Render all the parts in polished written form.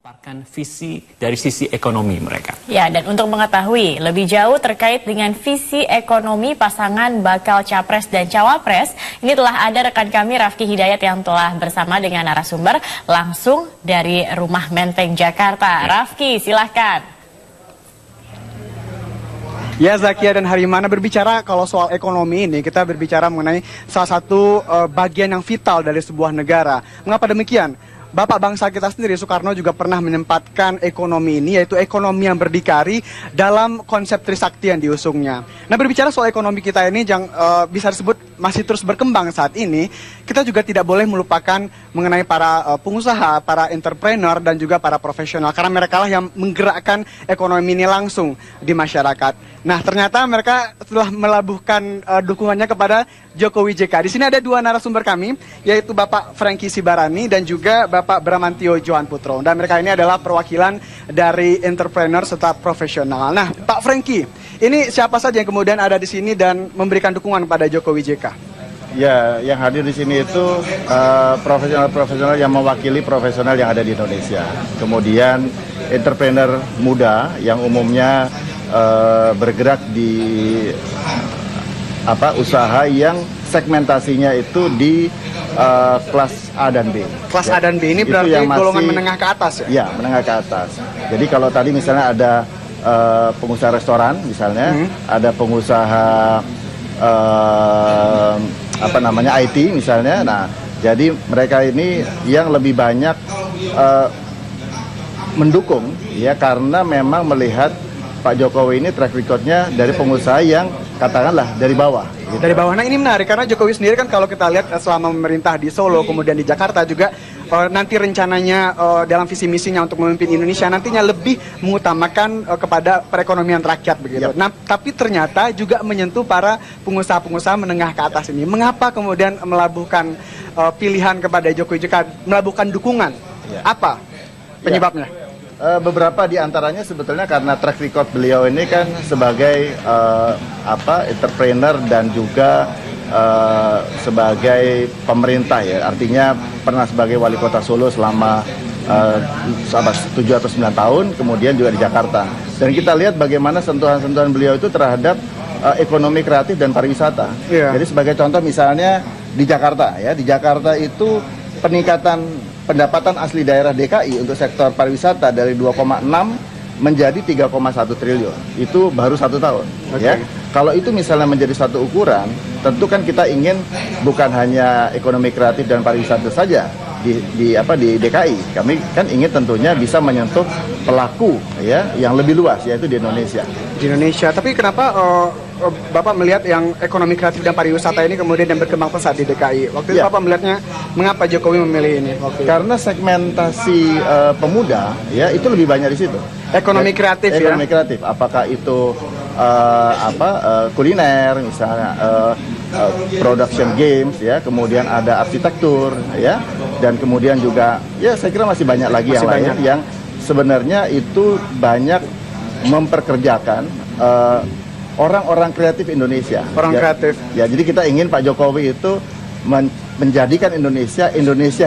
memaparkan visi dari sisi ekonomi mereka. Ya, dan untuk mengetahui lebih jauh terkait dengan visi ekonomi pasangan bakal Capres dan Cawapres, ini telah ada rekan kami Rafki Hidayat yang telah bersama dengan narasumber langsung dari Rumah Menteng, Jakarta. Rafki, silahkan. Ya, Zakia dan Harimana, berbicara kalau soal ekonomi ini, kita berbicara mengenai salah satu bagian yang vital dari sebuah negara. Mengapa demikian? Bapak bangsa kita sendiri, Soekarno, juga pernah menempatkan ekonomi ini, yaitu ekonomi yang berdikari dalam konsep Trisakti yang diusungnya. Nah, berbicara soal ekonomi kita ini yang bisa disebut masih terus berkembang saat ini, kita juga tidak boleh melupakan mengenai para pengusaha, para entrepreneur, dan juga para profesional. Karena mereka lah yang menggerakkan ekonomi ini langsung di masyarakat. Nah, ternyata mereka telah melabuhkan dukungannya kepada Jokowi JK. Di sini ada dua narasumber kami, yaitu Bapak Franky Sibarani dan juga Bapak Bramantio Johan Putro. Dan mereka ini adalah perwakilan dari entrepreneur serta profesional. Nah, Pak Franky, ini siapa saja yang kemudian ada di sini dan memberikan dukungan kepada Jokowi JK? Ya, yang hadir di sini itu profesional-profesional yang mewakili profesional yang ada di Indonesia. Kemudian entrepreneur muda yang umumnya bergerak di usaha yang segmentasinya itu di kelas A dan B. Kelas A dan B ini berarti yang golongan menengah ke atas ya? Ya, menengah ke atas. Jadi kalau tadi misalnya ada pengusaha restoran misalnya, ada pengusaha IT misalnya. Nah, jadi mereka ini yang lebih banyak mendukung ya, karena memang melihat Pak Jokowi ini track record-nya dari pengusaha yang katakanlah dari bawah. Gitu. Dari bawah. Nah, ini menarik karena Jokowi sendiri kan kalau kita lihat selama memerintah di Solo kemudian di Jakarta juga nanti rencananya dalam visi misinya untuk memimpin Indonesia nantinya lebih mengutamakan kepada perekonomian rakyat begitu. Yep. Nah, tapi ternyata juga menyentuh para pengusaha-pengusaha menengah ke atas ini. Mengapa kemudian melabuhkan pilihan kepada Jokowi JK, melabuhkan dukungan? Apa penyebabnya? Beberapa di antaranya sebetulnya karena track record beliau ini kan sebagai entrepreneur dan juga sebagai pemerintah ya, artinya pernah sebagai wali kota Solo selama 7 atau 9 tahun, kemudian juga di Jakarta. Dan kita lihat bagaimana sentuhan-sentuhan beliau itu terhadap ekonomi kreatif dan pariwisata. Yeah. Jadi sebagai contoh misalnya di Jakarta ya, di Jakarta itu peningkatan pendapatan asli daerah DKI untuk sektor pariwisata dari 2,6 menjadi 3,1 triliun. Itu baru 1 tahun. Okay. Ya. Kalau itu misalnya menjadi satu ukuran, tentu kan kita ingin bukan hanya ekonomi kreatif dan pariwisata saja di DKI. Kami kan ingin tentunya bisa menyentuh pelaku ya yang lebih luas, yaitu di Indonesia. Di Indonesia. Tapi kenapa Bapak melihat yang ekonomi kreatif dan pariwisata ini kemudian yang berkembang pesat di DKI? Waktu itu Bapak melihatnya mengapa Jokowi memilih ini? Karena segmentasi pemuda ya itu lebih banyak di situ. Ekonomi kreatif ya. Ekonomi kreatif. Apakah itu kuliner misalnya, production games ya, kemudian ada arsitektur ya, dan kemudian juga ya saya kira masih banyak lagi yang lain yang sebenarnya itu banyak memperkerjakan orang-orang kreatif Indonesia. Orang kreatif. Ya, jadi kita ingin Pak Jokowi itu menjadikan Indonesia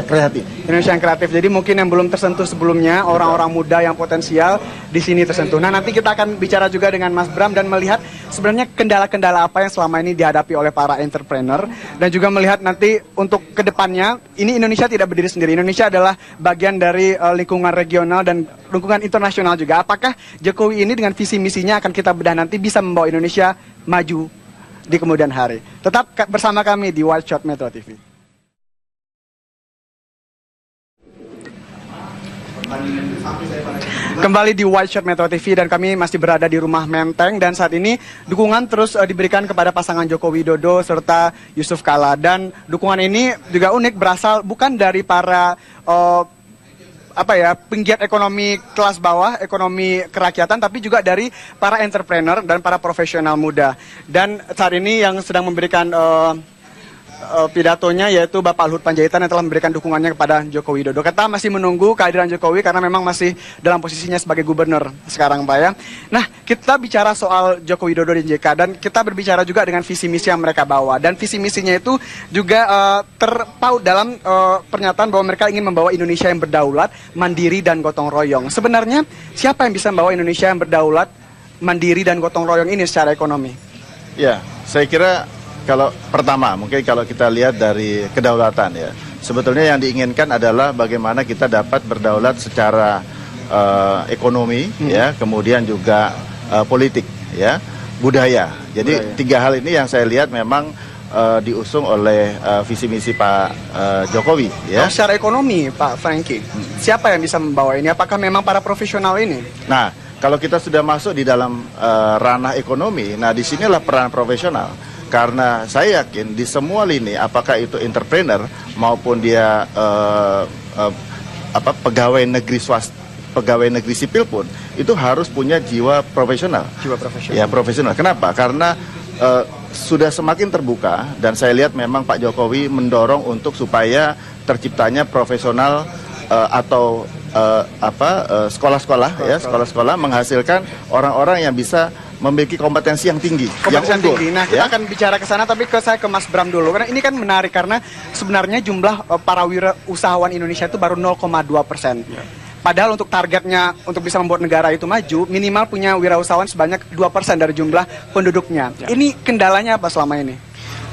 kreatif. Indonesia yang kreatif. Jadi mungkin yang belum tersentuh sebelumnya, orang-orang muda yang potensial di sini tersentuh. Nah, nanti kita akan bicara juga dengan Mas Bram dan melihat sebenarnya kendala-kendala apa yang selama ini dihadapi oleh para entrepreneur dan juga melihat nanti untuk kedepannya ini Indonesia tidak berdiri sendiri. Indonesia adalah bagian dari lingkungan regional dan lingkungan internasional juga. Apakah Jokowi ini dengan visi misinya akan kita bedah nanti bisa membawa Indonesia maju di kemudian hari. Tetap bersama kami di Wide Shot Metro TV. Kembali di Wide Shot Metro TV dan kami masih berada di Rumah Menteng dan saat ini dukungan terus diberikan kepada pasangan Joko Widodo serta Yusuf Kala dan dukungan ini juga unik berasal bukan dari para penggiat ekonomi kelas bawah, ekonomi kerakyatan, tapi juga dari para entrepreneur dan para profesional muda. Dan saat ini yang sedang memberikan pidatonya, yaitu Bapak Luhut Panjaitan yang telah memberikan dukungannya kepada Joko Widodo. Kita masih menunggu kehadiran Jokowi karena memang masih dalam posisinya sebagai gubernur sekarang, Pak ya. Nah, kita bicara soal Joko Widodo dan JK, dan kita berbicara juga dengan visi misi yang mereka bawa. Dan visi misinya itu juga terpaut dalam pernyataan bahwa mereka ingin membawa Indonesia yang berdaulat, mandiri, dan gotong royong. Sebenarnya siapa yang bisa membawa Indonesia yang berdaulat, mandiri, dan gotong royong ini secara ekonomi? Ya, saya kira kalau pertama, mungkin kalau kita lihat dari kedaulatan ya, sebetulnya yang diinginkan adalah bagaimana kita dapat berdaulat secara ekonomi, ya, kemudian juga politik, ya, budaya. Jadi tiga hal ini yang saya lihat memang diusung oleh visi misi Pak Jokowi. Ya. Secara ekonomi, Pak Franky, siapa yang bisa membawa ini? Apakah memang para profesional ini? Nah, kalau kita sudah masuk di dalam ranah ekonomi, nah disinilah peran profesional. Karena saya yakin di semua lini, apakah itu entrepreneur maupun dia pegawai negeri swasta, pegawai negeri sipil pun, itu harus punya jiwa profesional. Jiwa profesional. Ya, profesional. Kenapa? Karena sudah semakin terbuka, dan saya lihat memang Pak Jokowi mendorong untuk supaya terciptanya profesional atau sekolah-sekolah, ya, sekolah-sekolah menghasilkan orang-orang yang bisa memiliki kompetensi yang tinggi, yang unggul. Nah, kita akan bicara ke sana, tapi saya ke Mas Bram dulu, karena ini kan menarik karena sebenarnya jumlah para wirausahawan Indonesia itu baru 0,2%. Padahal untuk targetnya untuk bisa membuat negara itu maju, minimal punya wirausahawan sebanyak 2% dari jumlah penduduknya. Ini kendalanya apa selama ini?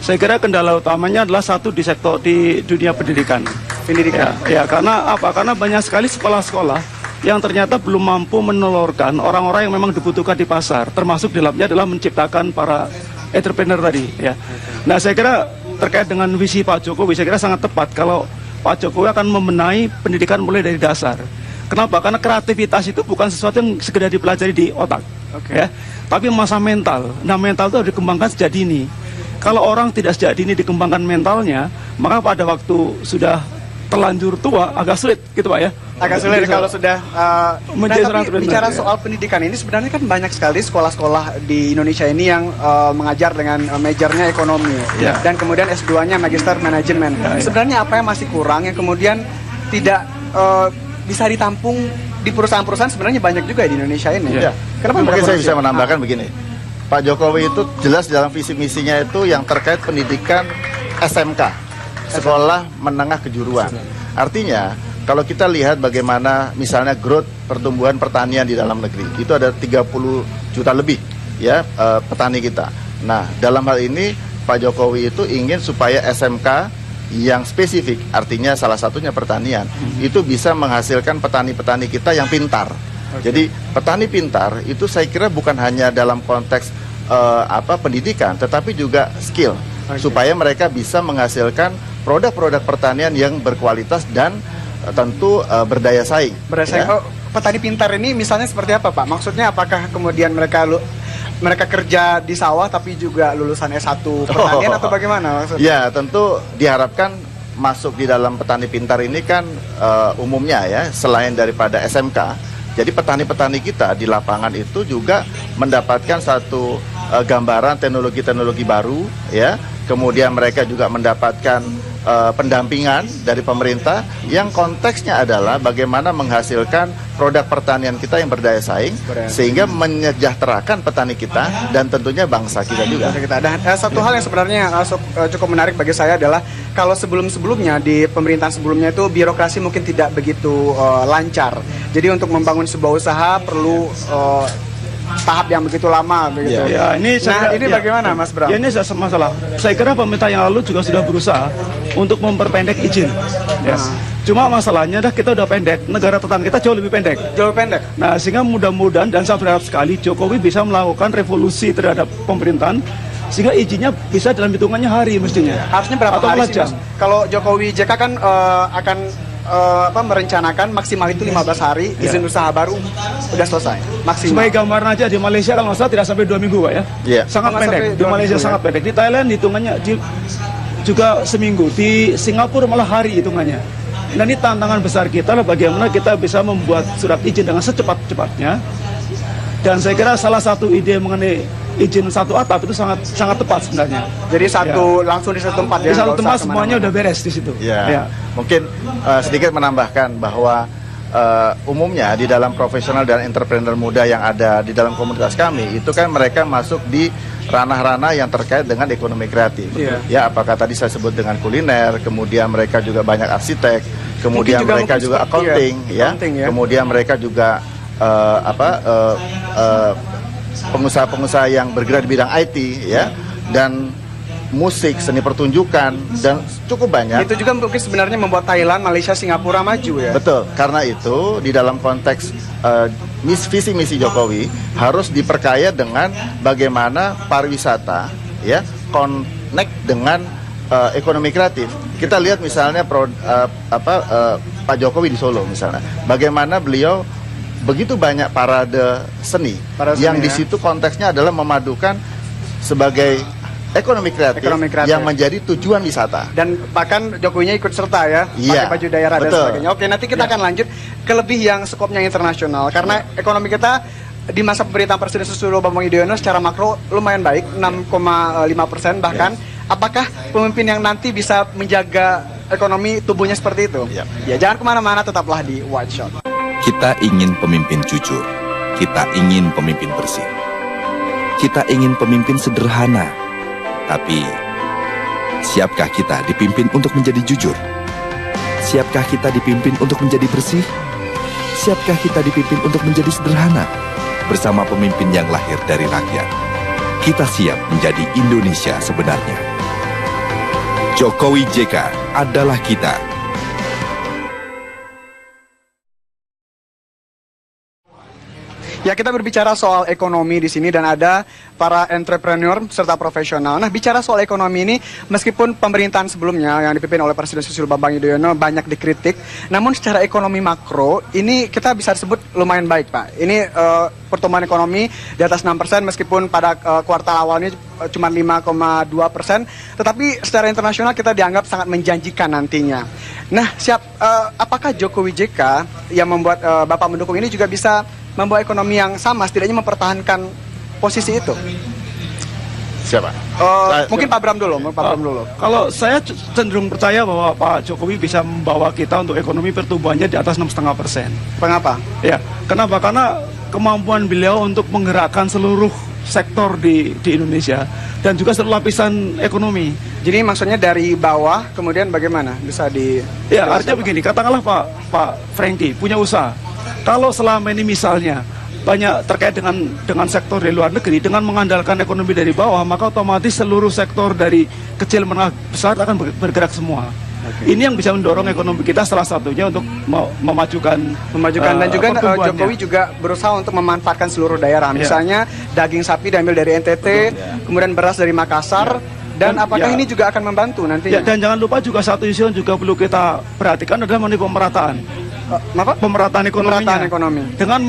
Saya kira kendala utamanya adalah satu di sektor di dunia pendidikan. Pendidikan. Ya, karena apa? Karena banyak sekali sekolah-sekolah yang ternyata belum mampu menelurkan orang-orang yang memang dibutuhkan di pasar, termasuk di dalamnya adalah menciptakan para entrepreneur tadi. Ya. Nah, saya kira terkait dengan visi Pak Jokowi, saya kira sangat tepat kalau Pak Jokowi akan membenahi pendidikan mulai dari dasar. Kenapa? Karena kreativitas itu bukan sesuatu yang sekedar dipelajari di otak, ya, tapi masa mental. Nah, mental itu harus dikembangkan sejak dini. Kalau orang tidak sejak dini dikembangkan mentalnya, maka pada waktu sudah terlanjur tua agak sulit, gitu Pak ya. Agak sulit kalau sudah tapi bicara soal pendidikan ini, sebenarnya kan banyak sekali sekolah-sekolah di Indonesia ini yang mengajar dengan majornya ekonomi, dan kemudian S2-nya magister manajemen. Sebenarnya apa yang masih kurang yang kemudian tidak bisa ditampung di perusahaan-perusahaan? Sebenarnya banyak juga di Indonesia ini. Kenapa? Mungkin saya bisa menambahkan begini. Pak Jokowi itu jelas dalam visi misinya itu yang terkait pendidikan SMK, sekolah menengah kejuruan. Artinya kalau kita lihat bagaimana misalnya growth pertumbuhan pertanian di dalam negeri, itu ada 30 juta lebih, ya, petani kita. Nah, dalam hal ini Pak Jokowi itu ingin supaya SMK yang spesifik, artinya salah satunya pertanian, itu bisa menghasilkan petani-petani kita yang pintar. Jadi petani pintar itu saya kira bukan hanya dalam konteks pendidikan, tetapi juga skill, supaya mereka bisa menghasilkan produk-produk pertanian yang berkualitas dan tentu berdaya saing. Petani pintar ini misalnya seperti apa, Pak? Maksudnya apakah kemudian mereka kerja di sawah tapi juga lulusan S1 pertanian atau bagaimana maksudnya? Ya, tentu diharapkan masuk di dalam petani pintar ini kan umumnya ya, selain daripada SMK. Jadi petani-petani kita di lapangan itu juga mendapatkan satu gambaran teknologi-teknologi baru, ya. Kemudian mereka juga mendapatkan pendampingan dari pemerintah yang konteksnya adalah bagaimana menghasilkan produk pertanian kita yang berdaya saing, sehingga menyejahterakan petani kita dan tentunya bangsa kita juga. Dan satu hal yang sebenarnya cukup menarik bagi saya adalah kalau sebelum-sebelumnya di pemerintahan sebelumnya itu birokrasi mungkin tidak begitu lancar. Jadi untuk membangun sebuah usaha perlu tahap yang begitu lama begitu. Ini bagaimana Mas Bram? Ya, ini masalah. Saya kira pemerintah yang lalu juga sudah berusaha untuk memperpendek izin. Cuma masalahnya kita udah pendek, negara tetangga kita jauh lebih pendek. Nah, sehingga mudah-mudahan dan saya berharap sekali Jokowi bisa melakukan revolusi terhadap pemerintahan sehingga izinnya bisa dalam hitungannya hari mestinya. Harusnya berapa atau hari sih, Mas? Kalau Jokowi JK kan akan merencanakan maksimal itu 15 hari, izin usaha baru udah selesai maksimal. Sebagai gambaran aja di Malaysia kalau nggak salah tidak sampai 2 minggu Pak ya. Sangat pendek. Di Malaysia sangat pendek. Di Thailand hitungannya juga seminggu. Di Singapura malah hari hitungannya. Nah, ini tantangan besar kita lah bagaimana kita bisa membuat surat izin dengan secepat-cepatnya. Dan saya kira salah satu ide mengenai izin satu atap itu sangat tepat sebenarnya. Jadi langsung di satu tempat ya. Di satu tempat semuanya udah beres di situ. Ya. Mungkin sedikit menambahkan bahwa umumnya di dalam profesional dan entrepreneur muda yang ada di dalam komunitas kami itu kan mereka masuk di ranah-ranah yang terkait dengan ekonomi kreatif. Ya, apakah tadi saya sebut dengan kuliner, kemudian mereka juga banyak arsitek, kemudian mereka juga accounting, ya. Kemudian mereka juga pengusaha-pengusaha yang bergerak di bidang IT, ya, dan musik, seni pertunjukan, dan cukup banyak. Itu juga mungkin sebenarnya membuat Thailand, Malaysia, Singapura maju ya. Betul, karena itu di dalam konteks visi misi Jokowi harus diperkaya dengan bagaimana pariwisata ya connect dengan ekonomi kreatif. Kita lihat misalnya Pak Jokowi di Solo misalnya, bagaimana beliau begitu banyak parade seni yang di situ konteksnya adalah memadukan sebagai ekonomi kreatif yang menjadi tujuan wisata. Dan bahkan Jokowinya ikut serta ya, pakai baju daerah dan sebagainya. Oke, nanti kita akan lanjut ke lebih yang skopnya internasional. Karena ekonomi kita di masa pemerintahan Presiden Susilo Bambang Yudhoyono secara makro lumayan baik, 6,5% bahkan. Apakah pemimpin yang nanti bisa menjaga ekonomi tubuhnya seperti itu? Ya, jangan kemana-mana, tetaplah di White Shot. Kita ingin pemimpin jujur, kita ingin pemimpin bersih, kita ingin pemimpin sederhana. Tapi, siapkah kita dipimpin untuk menjadi jujur? Siapkah kita dipimpin untuk menjadi bersih? Siapkah kita dipimpin untuk menjadi sederhana? Bersama pemimpin yang lahir dari rakyat, kita siap menjadi Indonesia sebenarnya. Jokowi JK adalah kita. Ya, kita berbicara soal ekonomi di sini dan ada para entrepreneur serta profesional. Nah, bicara soal ekonomi ini, meskipun pemerintahan sebelumnya yang dipimpin oleh Presiden Susilo Bambang Yudhoyono banyak dikritik, namun secara ekonomi makro ini kita bisa disebut lumayan baik, Pak. Ini pertumbuhan ekonomi di atas 6% meskipun pada kuartal awalnya cuma 5,2%, tetapi secara internasional kita dianggap sangat menjanjikan nantinya. Nah, apakah Jokowi JK yang membuat Bapak mendukung ini juga bisa membawa ekonomi yang sama, setidaknya mempertahankan posisi itu? Siapa? Mungkin Pak Bram dulu. Kalau saya cenderung percaya bahwa Pak Jokowi bisa membawa kita untuk ekonomi pertumbuhannya di atas 6,5%. Kenapa? Ya, kenapa? Karena kemampuan beliau untuk menggerakkan seluruh sektor di Indonesia dan juga seluruh lapisan ekonomi. Jadi maksudnya dari bawah kemudian bagaimana bisa di? Ya, artinya begini, katakanlah Pak Franky punya usaha. Kalau selama ini misalnya banyak terkait dengan sektor di luar negeri, dengan mengandalkan ekonomi dari bawah, maka otomatis seluruh sektor dari kecil menengah besar akan bergerak semua. Ini yang bisa mendorong ekonomi kita salah satunya untuk memajukan dan juga Jokowi juga berusaha untuk memanfaatkan seluruh daerah. Misalnya daging sapi diambil dari NTT, kemudian beras dari Makassar. Dan apakah ini juga akan membantu nantinya? Dan jangan lupa juga satu isu yang juga perlu kita perhatikan adalah mengenai pemerataan. Pemerataan ekonomi. Dengan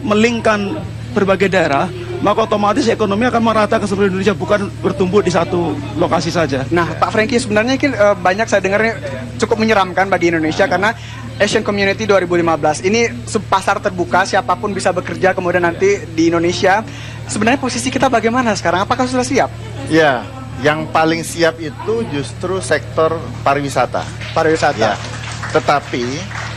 melingkan berbagai daerah, maka otomatis ekonomi akan merata ke seluruh Indonesia, bukan bertumbuh di satu lokasi saja. Nah, Pak Franky, sebenarnya banyak saya dengarnya cukup menyeramkan bagi Indonesia karena Asian Community 2015 ini pasar terbuka, siapapun bisa bekerja kemudian nanti di Indonesia. Sebenarnya posisi kita bagaimana sekarang? Apakah sudah siap? Ya, yang paling siap itu justru sektor pariwisata. Ya. Tetapi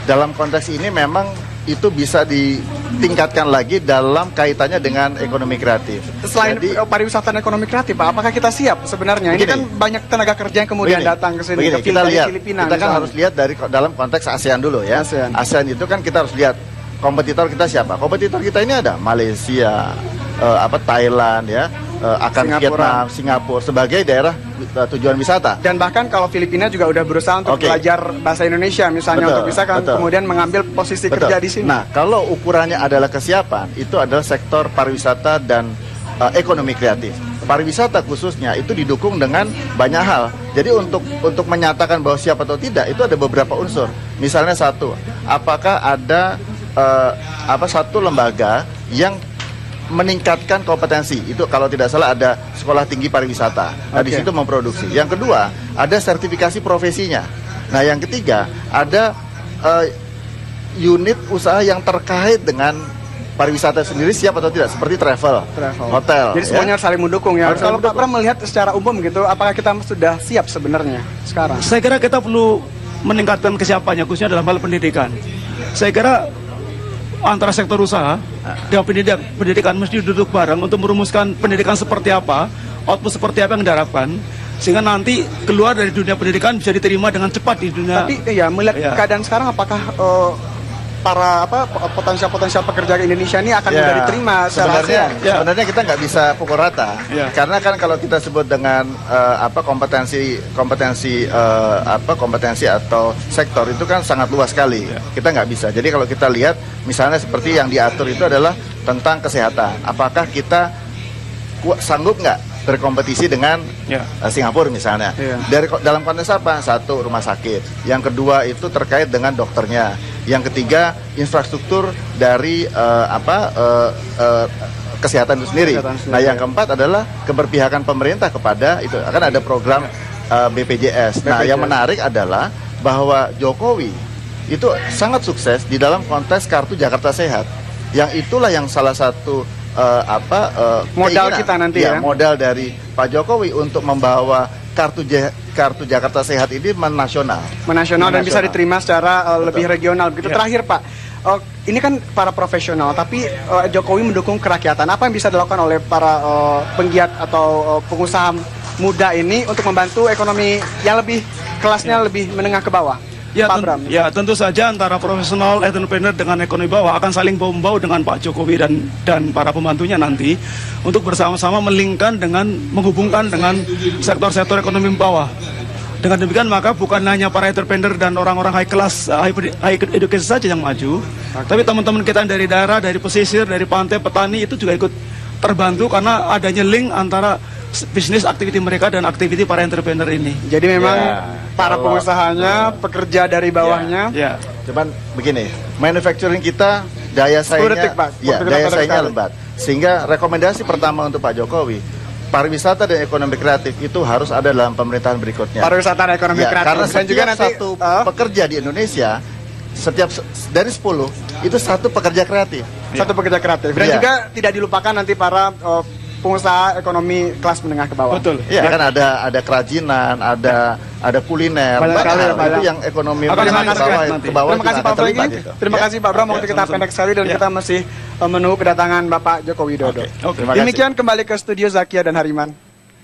dalam konteks ini memang itu bisa ditingkatkan lagi dalam kaitannya dengan ekonomi kreatif. Selain pariwisata dan ekonomi kreatif, Pak, apakah kita siap sebenarnya? Ini kan banyak tenaga kerja yang kemudian datang ke sini. Kita lihat, kita kan harus lihat dalam konteks ASEAN dulu ya. ASEAN itu kan kita harus lihat kompetitor kita siapa. Kompetitor kita ini ada Malaysia, Thailand ya, Vietnam, Singapura sebagai daerah tujuan wisata. Dan bahkan kalau Filipina juga udah berusaha untuk belajar bahasa Indonesia misalnya untuk bisa kemudian mengambil posisi kerja di sini. Nah, kalau ukurannya adalah kesiapan, itu adalah sektor pariwisata dan ekonomi kreatif. Pariwisata khususnya itu didukung dengan banyak hal. Jadi untuk menyatakan bahwa siap atau tidak itu ada beberapa unsur. Misalnya apakah ada satu lembaga yang meningkatkan kompetensi. Itu kalau tidak salah ada sekolah tinggi pariwisata. Nah, di situ memproduksi. Yang kedua, ada sertifikasi profesinya. Nah, yang ketiga, ada unit usaha yang terkait dengan pariwisata sendiri siap atau tidak, seperti travel. Hotel. Jadi semuanya saling mendukung ya. Harus Kalau saling Pak Pram melihat secara umum gitu, apakah kita sudah siap sebenarnya sekarang? Saya kira kita perlu meningkatkan kesiapannya, khususnya dalam hal pendidikan. Saya kira antara sektor usaha dan pendidikan mesti duduk bareng untuk merumuskan pendidikan seperti apa, output seperti apa yang diharapkan, sehingga nanti keluar dari dunia pendidikan bisa diterima dengan cepat di dunia. Tapi ya melihat keadaan sekarang, apakah para potensial pekerja Indonesia ini akan mudah diterima sebenarnya kita nggak bisa pukul rata karena kan kalau kita sebut dengan kompetensi atau sektor itu kan sangat luas sekali, kita nggak bisa. Jadi kalau kita lihat misalnya seperti yang diatur itu adalah tentang kesehatan, apakah kita sanggup nggak berkompetisi dengan Singapura misalnya. Dalam konteks apa? Satu, rumah sakit. Yang kedua itu terkait dengan dokternya. Yang ketiga, infrastruktur dari kesehatan itu sendiri. Nah, yang keempat adalah keberpihakan pemerintah kepada itu. Akan ada program BPJS. Nah, yang menarik adalah bahwa Jokowi itu sangat sukses di dalam konteks kartu Jakarta Sehat. Yang itulah yang salah satu modal kita nanti ya. Modal dari Pak Jokowi untuk membawa kartu Jakarta Sehat ini menasional dan bisa diterima secara lebih regional begitu. Terakhir Pak, ini kan para profesional, tapi Jokowi mendukung kerakyatan. Apa yang bisa dilakukan oleh para penggiat atau pengusaha muda ini untuk membantu ekonomi yang lebih kelasnya lebih menengah ke bawah? Pak Pram. Ya, tentu saja antara profesional entrepreneur dengan ekonomi bawah akan saling bau-bau dengan Pak Jokowi dan para pembantunya nanti untuk bersama-sama melingkan dengan menghubungkan dengan sektor-sektor ekonomi bawah. Dengan demikian maka bukan hanya para entrepreneur dan orang-orang high class, high education saja yang maju, tapi teman-teman kita dari daerah, dari pesisir, dari pantai, petani itu juga ikut terbantu karena adanya link antara bisnis aktiviti mereka dan aktiviti para entrepreneur ini. Jadi memang para pengusahanya, pekerja dari bawahnya. Cuman begini, manufacturing kita daya saingnya lembat. Sehingga rekomendasi pertama untuk Pak Jokowi, pariwisata dan ekonomi kreatif itu harus ada dalam pemerintahan berikutnya. Pariwisata dan ekonomi kreatif. Karena juga satu pekerja di Indonesia, setiap dari 10 itu satu pekerja kreatif. Satu pekerja kreatif. Dan juga tidak dilupakan nanti para pengusaha ekonomi kelas menengah ke bawah. Betul. Iya kan ada kerajinan, ada kuliner, banyak sekali itu yang ekonomi ke bawah. Terima kasih Pak Pram. Terima kasih Pak Pram, waktu kita pendek sekali dan kita masih menunggu kedatangan Bapak Joko Widodo. Demikian kembali ke studio Zakia dan Hariman.